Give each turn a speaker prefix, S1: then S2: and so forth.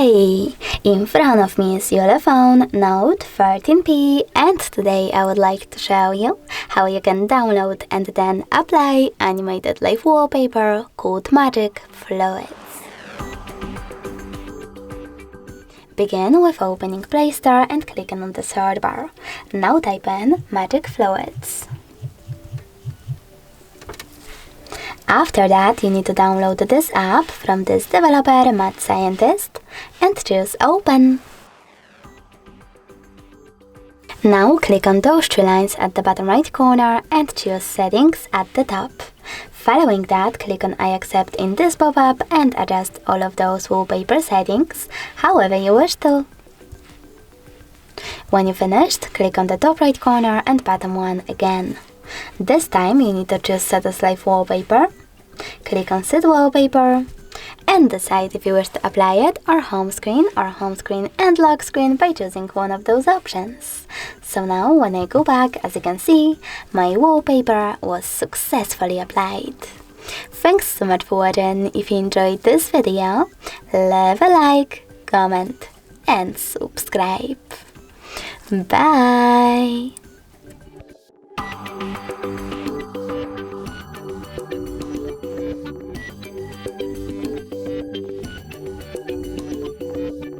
S1: Hey! In front of me is ULEFONE Note 13P, and today I would like to show you how you can download and then apply animated live wallpaper called Magic Fluids. Begin with opening Play Store and clicking on the search bar. Now type in Magic Fluids. After that, you need to download this app from this developer, Mad Scientist, and choose Open. Now click on those three lines at the bottom right corner and choose Settings at the top. Following that, click on I accept in this pop-up and adjust all of those wallpaper settings however you wish to. When you're finished, click on the top right corner and bottom one again. This time you need to choose Set as Live Wallpaper, click on Set Wallpaper, and decide if you wish to apply it or home screen and lock screen by choosing one of those options. So now when I go back, as you can see, my wallpaper was successfully applied. Thanks so much for watching. If you enjoyed this video, leave a like, comment and subscribe. Bye!